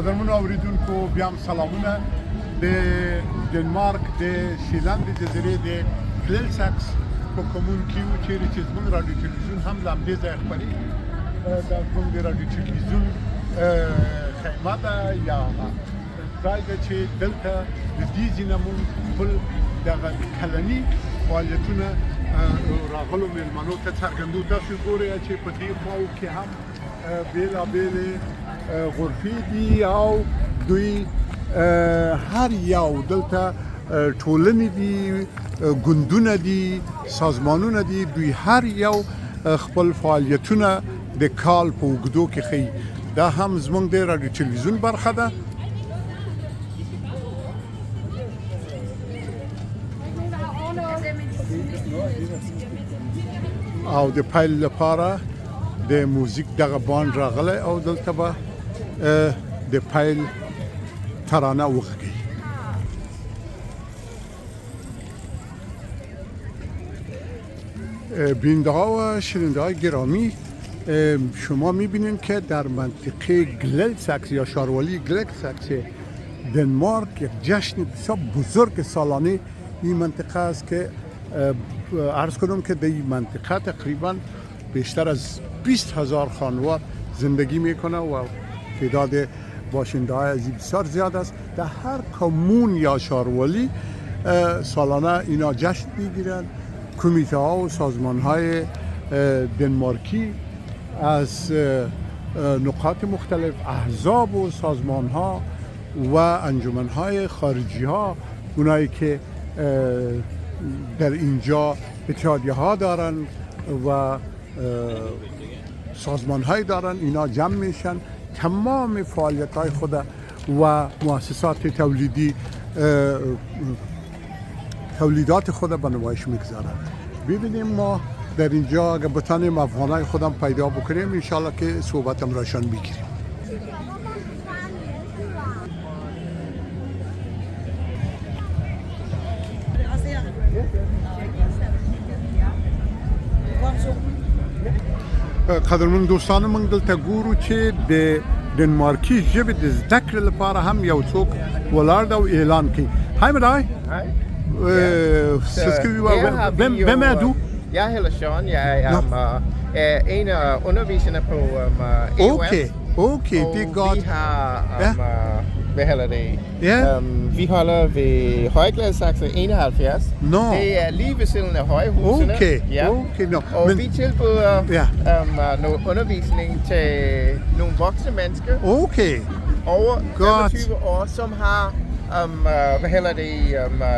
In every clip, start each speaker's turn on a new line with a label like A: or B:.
A: قدرمن اوریدونکو بیا هم سلامونه د دنمارک د شیلند جزیرې د کللساکس په کومون کې و چیرې چې زموږ رادیو تلویزیون هم له همدې ځایه خپرېږي دا زموږ د رادیو تلویزیون خیمه ده یا ځای ده چې دلته د دې ځای نه مونږ خپل دغه کلني فعالیتونه راغلو مېلمنو ته څرګندو. تاسو ګورئ چې په دې خواو کې هم بېلابېلې غرفې دي او دوی هر یو دلته ټولنې دي، ګوندونه دي، سازمانونه دي، دوی هر یو خپل فعالیتونه د کال په اوږدو کې ښیي. دا هم زموږ د رادیو تلویزیون برخه ده. او د پیل لپاره د موزیک دغه باند راغلی او دلته به د پیل ترانه وغږوي. بیننده‌ها و شنونده‌های گرامی، شما می‌بینید که در منطقه گللساکس یا شاروالی گللساکس دنمارک یک جشن بسیار بزرگ سالانه این منطقه است که عرض کنم که در این منطقه تقریبا بیشتر از 20,000 خانوار زندگی میکنه و تعداد باشنده های از این بسیار زیاد است. در هر کمون یا شاروالی سالانه اینا جشن میگیرند. کمیته ها و سازمان های دنمارکی از نقاط مختلف، احزاب و سازمان ها و انجمن های خارجی ها، اونایی که در اینجا اتحادیه ها دارن و سازمان های دارن، اینا جمع میشن، تمام فعالیت های خود و مؤسسات تولیدات خود به نمایش میگذارن. ببینیم ما در اینجا اگه بتانیم افغانای خودم پیدا بکنیم انشالله که صحبتم راشان میگیریم. قدرمن دوستان، موږ دلته ګورو چې د دنمارکي ژبې د زده کړې لپاره هم یو څوک ولاړ دی او اعلان کوي. Hej med dig.
B: Hej.
A: Så skal vi hvem er du?
B: Jeg hedder Sean. Jeg er en af underviserne på EOS.
A: Okay, det er godt.
B: Vi har, hvad hedder det?
A: Ja.
B: Vi holder ved Højgladsaxe 71.
A: Nå.
B: Det er lige ved siden af højhusene.
A: Okay,
B: ja.
A: okay. Nå.
B: Og vi tilbyder
A: Ja.
B: noget undervisning til nogle voksne mennesker
A: Okay,
B: over
A: Godt.
B: 25 år, som har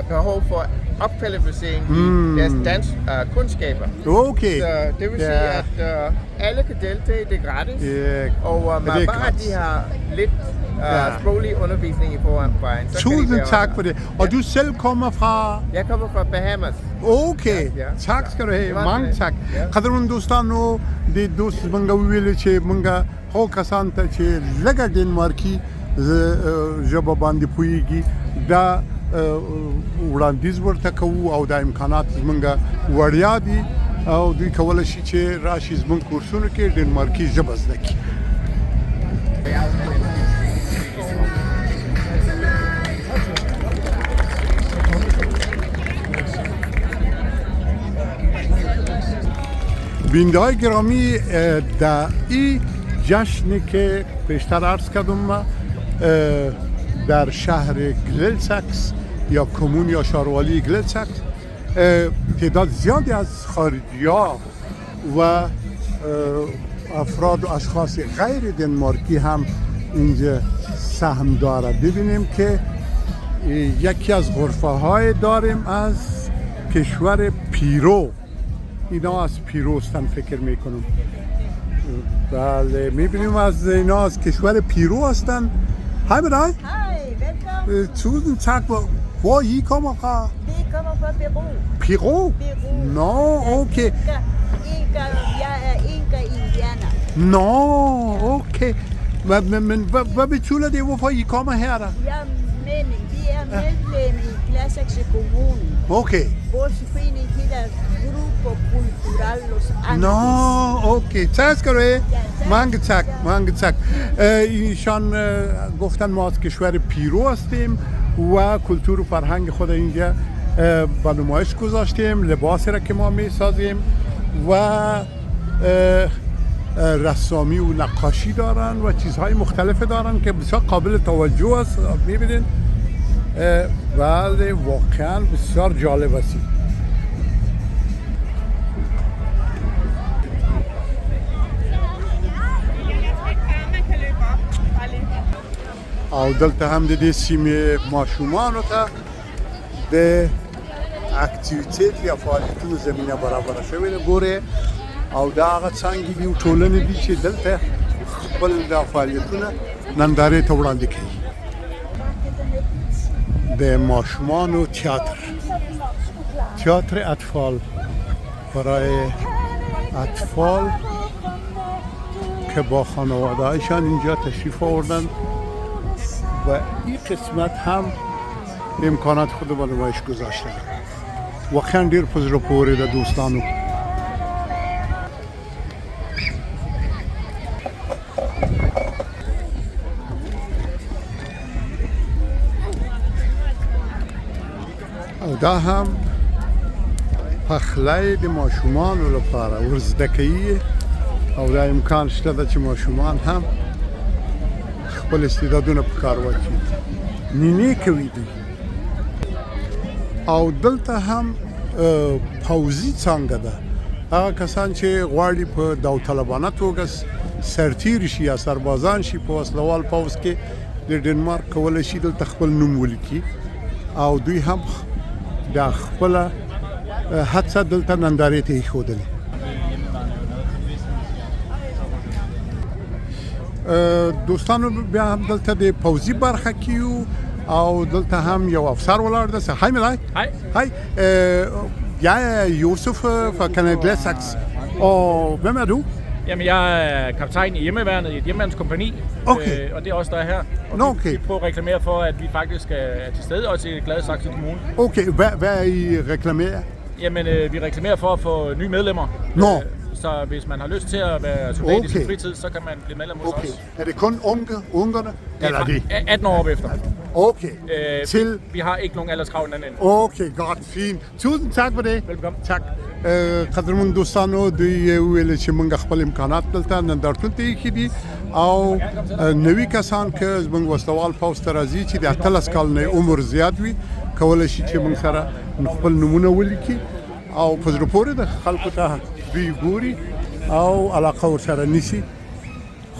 B: behov for opkvalificering i deres dansk kundskaber.
A: okay.
B: Så det vil sige, at alle kan deltage, det er gratis. Og
A: det er
B: bare
A: gratis.
B: de har lidt sproglig undervisning i forvejen.
A: Tusind tak for det. Og du selv kommer fra?
B: Jeg kommer fra Bahamas.
A: Okay,
B: Ja.
A: tak skal du have.
B: Det var
A: Mange
B: det.
A: tak.
B: Ja.
A: قدرمن دوستانو، د دوست منګه ویل چې منګه هو کسان ته چې لګا دنمارکي ژبه باندې پوهیږي دا وړاندیز ورته کوو او دا امکانات زمونږه وړیا دي او دوی کولی شي چې راشي زمونږ کورسونو کې دنمارکي ژبه زده کړي. بیننده‌های گرامی، در این جشنی که پیشتر عرض کردم در شهر گللساکس یا کمون یا شاروالی گللساکس تعداد زیادی از خارجی‌ها و افراد و اشخاص غیر دنمارکی هم اینجا سهم داره. ببینیم که یکی از غرفه های داریم از کشور پیرو. اینا از پیرو هستن فکر میکنم. بله میبینیم از اینا از کشور پیرو هستن. Hej med dig.
C: Hej, velkommen.
A: Tusind tak. Hvor I kommer fra?
C: Vi kommer fra Peru.
A: Peru? Nå, okay.
C: Jeg er Inka indianer.
A: Nå, okay. Men hvad betyder det, hvorfor I kommer her da?
C: Vi er medlem i Gladsaxe Kommune.
A: Okay.
C: Vores forening hedder Grupo Cultural Los Andes.
A: Nå, okay. Tak skal du have.
C: Ja.
A: منگچک ایشان گفتن ما از کشور پیرو هستیم و کلتور و فرهنگ خود اینجا به نمایش گذاشتیم. لباسی را که ما می سازیم و رسامی و نقاشی دارن و چیزهای مختلف دارن که بسیار قابل توجه است. میبینین بله واقعا بسیار جالب است. او دلته هم د دې سیمې ماشومانو ته د اکتیویټي یا فعالیتونو زمینه برابره شوې ده. ګوره او دا هغه څانګې دي ټولنې دي چې دلته خپل دا فعالیتونه نندارې ته وړاندې کوي. د ماشومانو تئاتر اطفال برای اطفال که با خانواده‌هایشان اینجا تشریف آوردن و این قسمت هم امکانات خود به نمایش گذاشتن. واقعا ډیر په زړه پورې ده دوستانو. او دا هم پخلی د ماشومانو لپاره ورزدکیي او دا امکان شته ده چې ماشومان هم خپل استعدادونه په کار واچوي. نینې کوي دوی. او دلته هم پوځي څانګه ده. هغه کسان چې غواړي په داوطلبانه توګه سرتیر شي یا سربازان شي په وسلوال پوځ کې د ډنمارک کولی شي دلته خپل نوم ولیکي او دوی هم د خپله هڅه دلته نندارې ته ایښودلې. دوستانو بیا هم دلته د پوځي برخه کې یو او دلته هم یو افسر ولاړ ده. Hej med dig. Hej. Jeg er Josef fra Kanal Gladsaxe. Og hvem er du?
D: Jamen, jeg er kaptajn i hjemmeværnet i et hjemmeværnskompagni,
A: Okay.
D: og det er også der er her. Og
A: Nå, okay.
D: vi prøver at reklamere for, at vi faktisk er til stede også i Gladsaxe Kommune.
A: Okay, hvad er I reklamerer?
D: Jamen, vi reklamerer for at få nye medlemmer.
A: Nå.
D: Så hvis man har lyst til at være soldat i sin
A: Okay.
D: fritid, så kan man blive medlem hos
A: Okay.
D: os.
A: Er det kun ungerne? Eller er det?
D: 18 år op efter.
A: Okay. Til?
D: Vi har ikke nogen alderskrav i den anden ende.
A: Okay, godt, fint. Tusind tak for det.
D: Velbekomme.
A: Tak. قدرمن دوستانو دوی ویل چې موږ خپل امکانات دلته نندارتون ته ایښي دي او نوي کسان که زموږ وسلوال پوځ ته راځي چې د 18 کال نه عمر زیات وي کولی شي چې موږ سره خپل نومونه ولیکي او په زړه پورې د خلکو ته دوی ګوري او علاقه ورسره نیسي.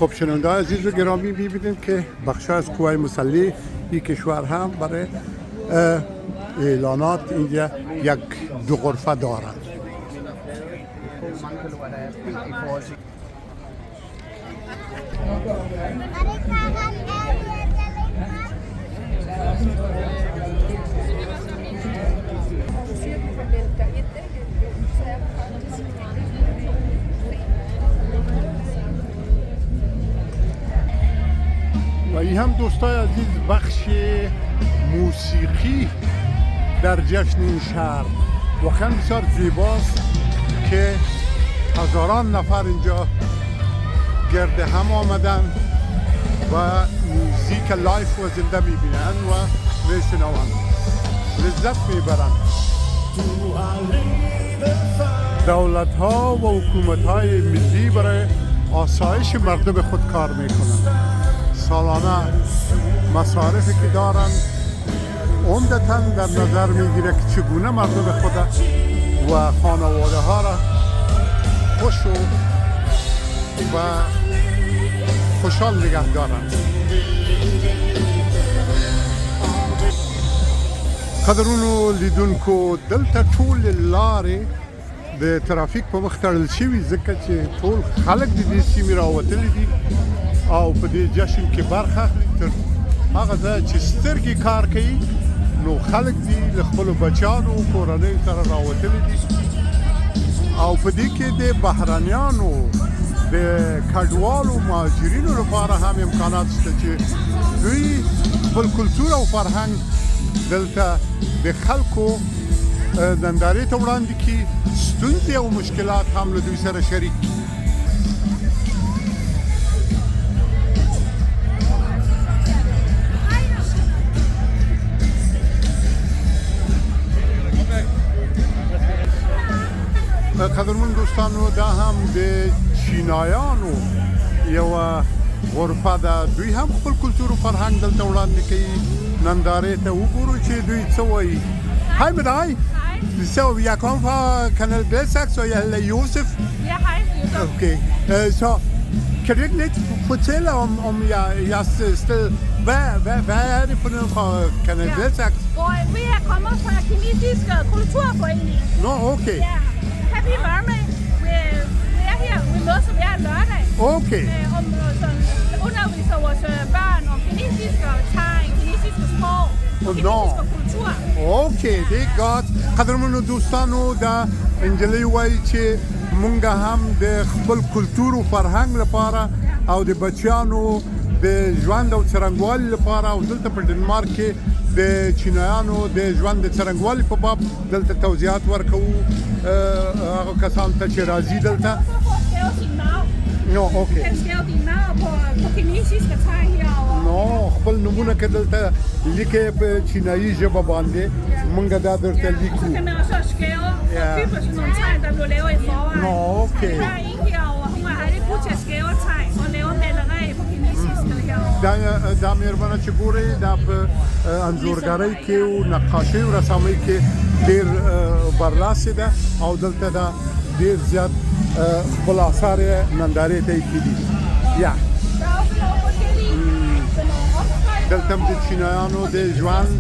A: خب شنونده‌های عزیز و گرامی می‌بینید که بخش‌ها از قوای مسلح این کشور هم برای اعلانات اینجا یک دو غرفه دارند. و این هم دوستای عزیز بخش موسیقی در جشن این شهر واقعا بسیار زیباست که هزاران نفر اینجا گرد هم آمدن و موزیک لایف و زنده میبینن و میشنون لذت میبرن. دولت ها و حکومت های ملی برای آسایش مردم خود کار میکنن. سالانه مصارفی که دارن عمدتاً در نظر میگیره که چگونه مردم خود و خانواده ها را خوش و خوشحال نگه دارن. قدرونو لیدونکو دلته ټول لارې د ترافیک په مخ تړل شوي ځکه چې ټول خلک د دې سیمې راوتلي دي او په دې جشن کې برخه اخلي. تر هغه ځایه چې سترګې کار کوي نو خلک دي له خپلو بچیانو او کورنیو سره راوتلي دي او په دې کې د بهرنیانو د کډوالو مهاجرینو لپاره هم امکانات شته چې دوی خپل کلتور او فرهنګ دلته د خلکو نندارې ته وړاندې کړي، ستونزې او مشکلات هم له دوی سره شریک کړي. قدرمن دوستانو دا هم د چینایانو یو غرفه ده دوی هم خپل کلتور او فرهنګ دلته وړاندې کوي نندارې ته وګورو چې دوی څه وایي Hej med dig.
E: Hej.
A: Så jeg kommer fra Kanal Gladsaxe, og jeg hedder Josef.
E: Ja, hej. Josef.
A: Okay. Så kan du ikke lidt fortælle om jeres sted? Hvad er det for noget fra Kanal Gladsaxe?
E: Og vi er kommet fra Kinesisk Kulturforening.
A: Nå, okay.
E: Ja. Happy Burma. Vi er her. Vi mødes hver lørdag.
A: Okay.
E: Underviser vores børn om kinesiske tegn, kinesiske sprog, kinesiske kultur.
A: Okay, det er godt. قدرمنو دوستانو دا انجلۍ وایي چې مونږ هم د خپل کلتور او فرهنګ لپاره او د بچیانو د ژوند او څرنګوالي لپاره او دلته په ډنمارک کې د چینایانو د ژوند د څرنګوالي په باب دلته توضیحات ورکوو هغه کسانو ته چې راځي دلته نو اوکې
E: kan skrive dit navn på kinesiske tegn herovre.
A: نو خپل نمونه کې دلته لیکې په چینایي ژبه باندې مونږ دا درته لیکو
E: Så kan man også skrive
A: Ja.
E: typisk nogle tegn, der blev lavet i forvejen.
A: Nå, okay.
E: Så der er en herovre, hun er rigtig god til at skrive tegn og lave maleri på kinesisk herovre.
A: دا مېرمنه چې ګورئ دا په انځورګرۍ کې او نقاشۍ او رسامۍ کې ډېر برلاسې ده او دلته دا ډېر زیات خپل آثار یې نندارې ته ایښي دي یا
E: Der er også nogle forskellige sådan nogle opskrifter.
A: دلته هم د چینایانو د ژوند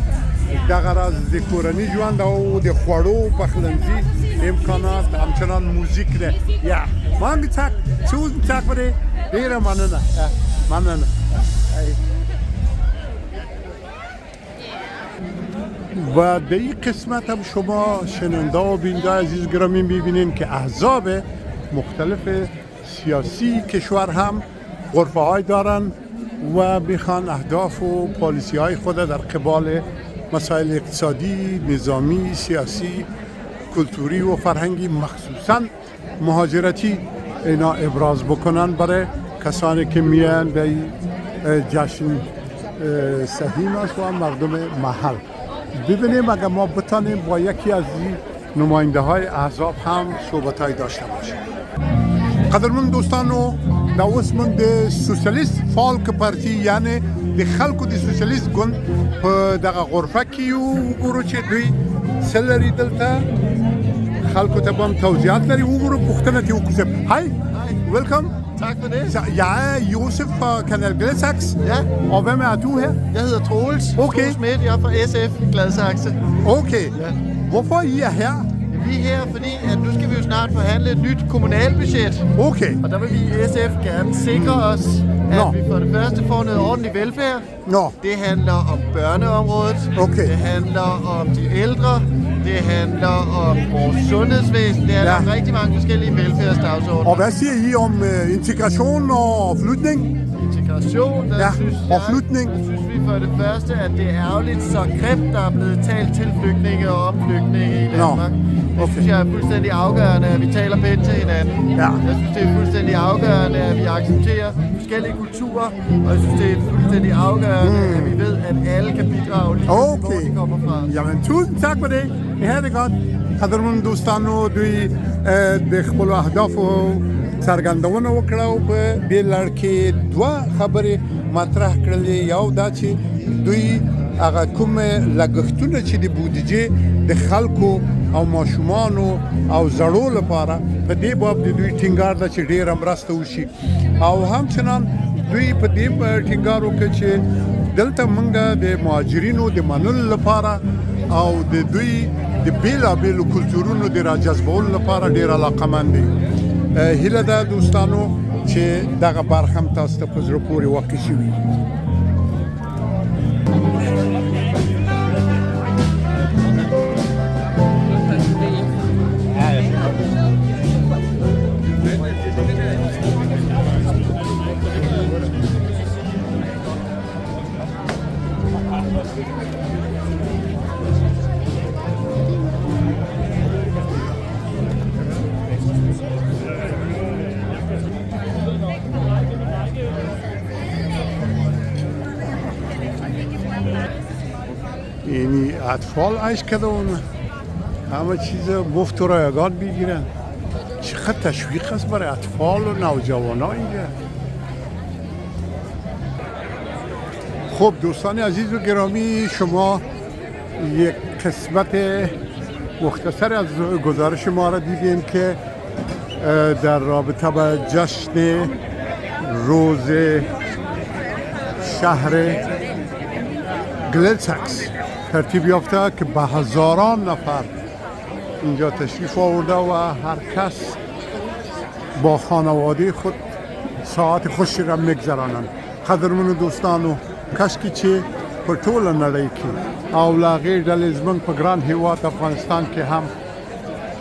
A: دغه راز د کورني ژوند او د خوړو پخلنځي امکانات همچنان موزیک ده یا mange tak tusind tak for det ډېره مننه مننه و در این قسمت هم شما شنونده و بیننده عزیز گرامی میبینین که احزاب مختلف سیاسی کشور هم غرفه های دارن و میخوان اهداف و پالیسی های خود در قبال مسائل اقتصادی، نظامی، سیاسی، کلتوری و فرهنگی مخصوصا مهاجرتی اینا ابراز بکنن برای کسانی که میان به این جشن سهیم است و مردم محل ببینیم اگر ما بتانیم با یکی از این نماینده های احزاب هم صحبت های داشته باشیم قدرمن دوستانو دا اوس موږ د سوسیالیست فالک پارټي یعنی د خلکو د سوسیالیست ګوند په دغه غرفه کې یو وګورو چې دوی څه لري دلته خلکو ته به هم توضیحات لري وګورو پوښتنه دې وکړو هاي ویلکم
F: Tak for det.
A: Så jeg er Josef fra Kanal Gladsaxe.
F: Ja.
A: Og hvem er du her?
F: Jeg hedder Troels.
A: Okay.
F: Troels Schmidt. Jeg er fra SF Gladsaxe.
A: Okay.
F: Ja.
A: Hvorfor I er her?
F: Vi er her, fordi at nu skal vi jo snart forhandle et nyt kommunalbudget.
A: Okay.
F: Og der vil vi i SF gerne sikre os, at
A: Nå.
F: vi for det første får noget ordentlig velfærd.
A: Nå.
F: Det handler om børneområdet.
A: Okay.
F: Det handler om de ældre. Det handler om vores sundhedsvæsen. Det handler om rigtig mange forskellige velfærdsdagsordner.
A: Og hvad siger I om integration og flytning?
F: Integration, der
A: Ja,
F: synes
A: og flytning.
F: Der synes vi for det første, at det er ærgerligt så grimt, der er blevet talt til flygtninge og om flygtninge i Danmark. Det synes jeg er fuldstændig afgørende, at vi taler pænt til hinanden.
A: Ja.
F: Jeg synes, det er fuldstændig afgørende, at vi accepterer forskellige kulturer. Og jeg synes, det er fuldstændig afgørende, at vi ved, at alle kan bidrage lige hvor de kommer fra.
A: Jamen, tusind tak for det. Det her er det godt. قدرمن دوستانو دوی د خپل اهدافو څرګندونه وکړه او په دې لړ کې دوه خبرې مطرح کړلې یو دا چې دوی هغه کوم لګښتونه چې د بودیجې د خلکو او ماشومانو او زړو لپاره په دې باب د دوی ټینګار ده چې ډېره مرسته وشي او همچنان دوی په دې ټینګار وکړ چې دلته موږ د مهاجرینو د منلو لپاره او د دوی د بیلابیلو کلتورونو د راجذبولو لپاره ډېر علاقمند دي هیله ده دوستانو چې دغه برخه هم تاسو ته په زړه پورې واقع شوي یعنی اطفال عشق کرده همه چیز مفت و رایگان میگیرن چقدر تشویق است برای اطفال و نوجوانان اینجا. خب دوستان عزیز و گرامی، شما یک قسمت مختصر از گزارش ما را دیدین که در رابطه با جشن روز شهر گلدساکس ترتیب یافته که به هزاران نفر اینجا تشریف آورده و هر کس با خانواده خود ساعت خوشی را میگذرانند. قدرمن دوستانو، کشکی چې په ټوله نړۍ کې او له هغې ډلې زموږ په ګران هېواد افغانستان کې هم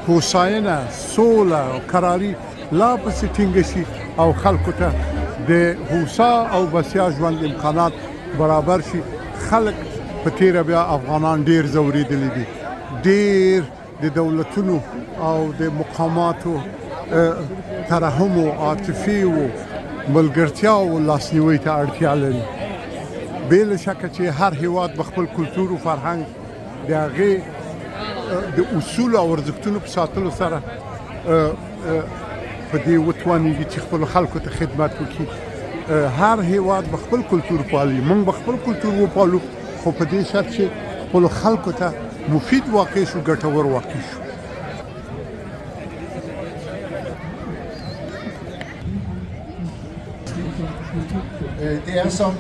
A: هوساینه، سوله او کراري لا پسې ټینګه شي او خلکو ته د هوسا او بسیا ژوند امکانات برابر شي. خلک په تیره بیا افغانان ډېر ځورېدلي دي، ډېر د دولتونو او د مقاماتو ترحم و عاطفي و ملګرتیا او لاسنیوي ته اړتیا لري. بې له شکه چې هر هیواد به خپل کلتور و فرهنګ د هغې د اصولو او ارزښتونو په ساتلو سره په دې وتوانېږي چې خپلو خلکو ته خدمت وکړي. هر هیواد به خپل کلتور پالي، موږ به خپل کلتور وپالو، خو په دې شرط چې خپلو خلکو ته مفید واقع شو، ګټور واقع شو.
F: Det er sådan,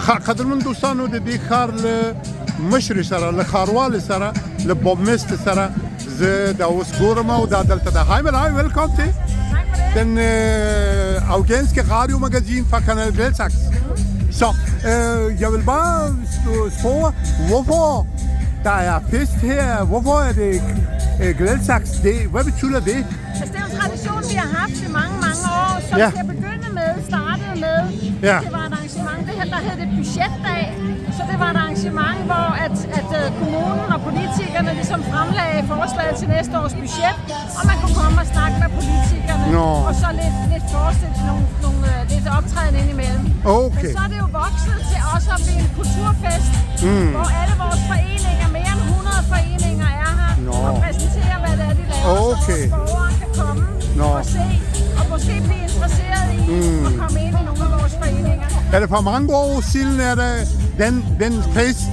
F: at
A: قدرمن دوستانو، د دې ښار له مشرې سره، له ښاروالې سره، له بورمستر سره زه دا اوس ګورم او دا دلته ده. Hej med dig, velkommen til den afghanske radiomagasin fra Kanal Gladsaxe. Så jeg vil bare spørge, hvorfor der er fest her? Hvorfor er det Gladsaxe? Hvad betyder det?
E: Altså, det er jo en tradition, vi har haft i mange, mange år, som
A: Ja.
E: til at begynde med, startede med,
A: Ja.
E: det var et arrangement, der hed det budgetdag, så det var et arrangement, hvor at kommunen og politikerne ligesom fremlagde forslaget til næste års budget, og man kunne komme og snakke med politikerne,
A: Nå.
E: og så lidt forestille nogle lidt optræden indimellem.
A: Okay.
E: Men så er det jo vokset til også at blive en kulturfest, hvor alle vores foreninger, mere end 100 foreninger er her,
A: Nå.
E: og præsenterer, hvad det er, de laver,
A: Okay.
E: så vores borgere kan komme
A: Nå.
E: og se, og måske blive interesseret i at komme ind i nogle af vores foreninger.
A: Er det for mange år siden, er det den fest?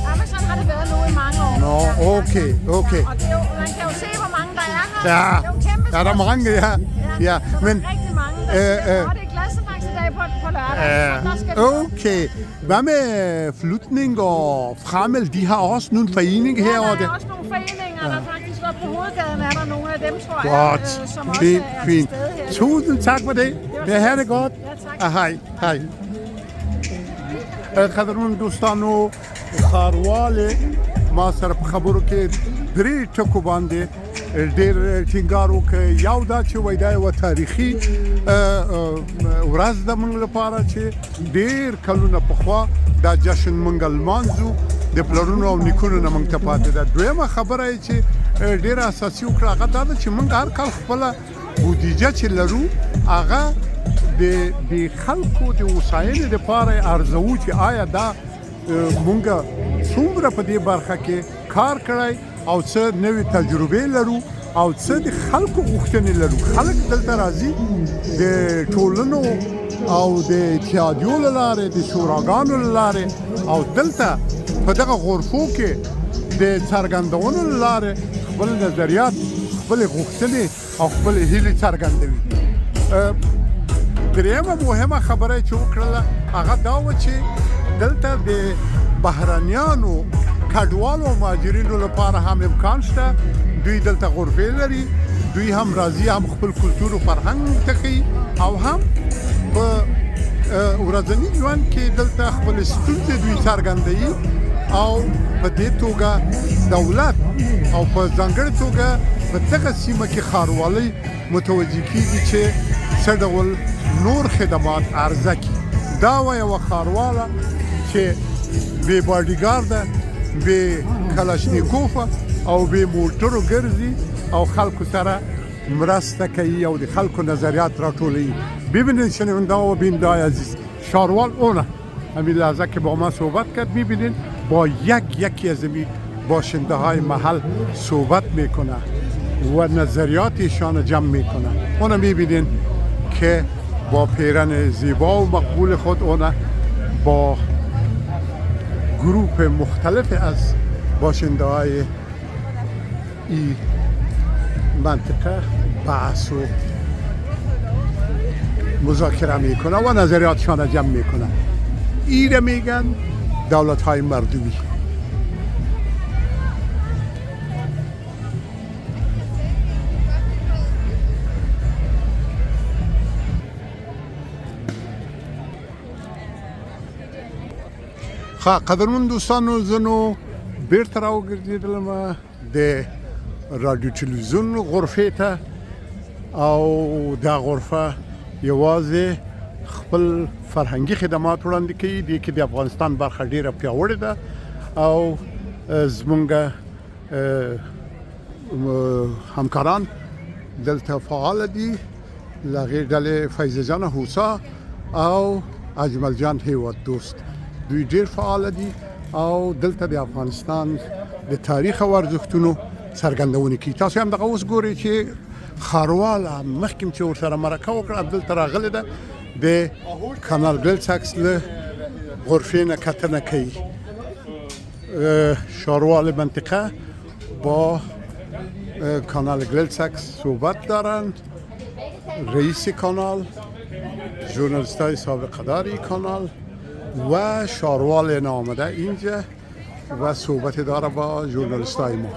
E: Jamen, sådan har det været nu i mange år.
A: Nå, okay, okay.
E: Ja, og det er jo, man kan jo se, hvor mange der er her.
A: Ja,
E: Det er jo kæmpe
A: der er der mange, ja. Ja,
E: så
A: men
E: der er rigtig mange, der siger, det er Gladsaxe-dag på lørdag, så der skal vi
A: okay. Hvad med flytning og fremmel? De har også nogle foreninger herovre.
E: Der er også nogle foreninger, der faktisk var på hovedgaden, er der nogle af dem, tror jeg,
A: Godt.
E: som også
A: Fint,
E: er
A: fint.
E: til stede her.
A: Tusind tak for det. Ja, have det godt.
E: Ja, tak.
A: Hej, hej. قدرمن دوستانو، ښاروالې ما سره په خبرو کې درې ټکو باندې ډېر ټینګار وکړ. یو دا چې وایي دا یوه تاریخي ورځ ده موږ لپاره چې ډېر کلونه پخوا دا جشن موږ لمانځو، د پلرونو او نیکونو نه موږ ته پاتې ده. دویمه خبره یې چې ډېره اساسي وکړه هغه دا ده چې موږ هر کال خپله بودیجه چې لرو هغه د خلکو د هوساینې لپاره ارزوو چې آیا دا مونږ څومره په دې برخه کې کار کړی او څه نوې تجربې لرو او څه د خلکو غوښتنې لرو. خلک دلته راځي د ټولنو او د اتحادیو له لارې، د شوراګانو له لارې او دلته په دغه غرفو کې د څرګندونو له لارې خپل نظریات، خپلې غوښتنې او خپلې هیلې څرګندوي. دریمه مهمه خبره چې وکړله هغه دا وه چې دلته د بهرنیانو، کډوالو او مهاجرینو لپاره هم امکان شته. دوی دلته غرفې لري، دوی هم راځي، هم خپل کلتور او فرهنګ ته ښیي او هم په ورځني ژوند کې دلته خپلې ستونزې دوی څرګندوي او په دې توګه دولت او په ځانګړې توګه په دغه سیمه کې ښاروالۍ متوجه کېږي چې څه ډول نور خدمات عرضه کړي. دا وه یوه ښارواله چې بې باډیګارده، بې کلاشنیکوفه او بې موټرو ګرځي او خلکو سره مرسته کوي او د خلکو نظریات راټولوي. ببینید شنونده و بیننده عزیز، شاروال اونه همین لحظه که با ما صحبت کرد میبینید با یکی از این باشنده های محل صحبت میکنه. و نظریاتشان جمع میکنه. اون میبینین که با پیرن زیبا و مقبول خود اون با گروپ مختلف از باشنده های این منطقه بحث و مذاکره میکنه و نظریاتشان جمع میکنه. ایره میگن دولت های مردمی. قدرمن دوستانو زنو بیرته راوګرځېدلم د رادیو تلویزیون غرفې ته او دا غرفه یوازې خپل فرهنګي خدمات وړاندې کوي. دې کې د افغانستان برخه ډیره پیاوړې ده او زمونږ همکاران دلته فعال دي. له هغې ډلې فیضه جان هوسا او اجمل جان هیواد دوست دوی ډیر فعال دي او دلته د افغانستان د تاریخ او ارزښتونو څرګندونه کوي. تاسو هم دغه اوس ګورئ چې ښاروال مخکې چې ورسره مرکه وکړه دلته راغلی ده د کانال ګل ساکس له غرفې نه کتنه کوي. ښاروال منطقه با کانال گل ساکس صحبت دارن. رئیس کانال، ژورنالیستای سابقه داری کانال و ښاروال آمده اینجا و صحبت داره با ژورنالیستای ما.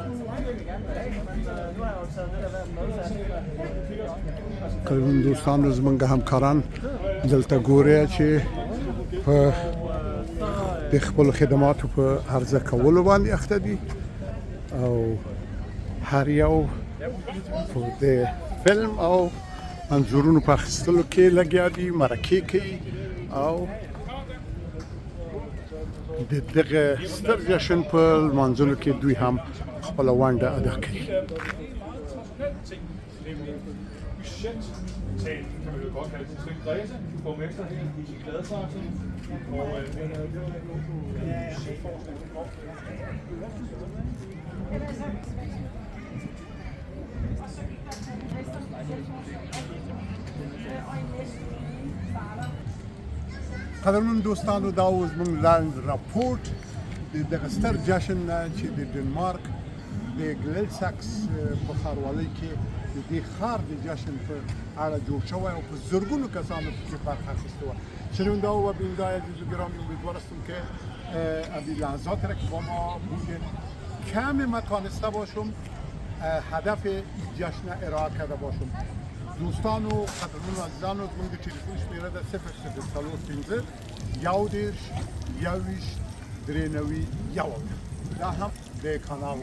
A: قدرمن دوستان زمونږ همکاران دلته ګوري چې په د خپلو خدماتو په عرضه کولو باندې اخته دي او هر یو د فلم او انځورونو په اخیستلو کې لګیا دي، مرکې کوي او د دغه ستر جشن په لمانځلو کې دوی هم خپله ونډه ادا کوي. قدرمن دوستانو دا اوس موږ لاندې راپورټ د دغه ستر جشن نه چې د ډنمارک د ګلل ساکس په ښاروالۍ کې د دې ښار د جشن په اړه جوړ شوی او په زرګونو کسانو پکې برخه اخیسته وه. شنونده و بیننده عزیز و گرامی، امیدوار هستم که از این لحظات را که با ما بودین کمی متانسته باشم هدف این جشن ارائه کرده باشم. دوستان و قدرمن و عزیزان از من تلفن شمیره در 0015 یودیرش یویش درینوی یوال دا هم د کانال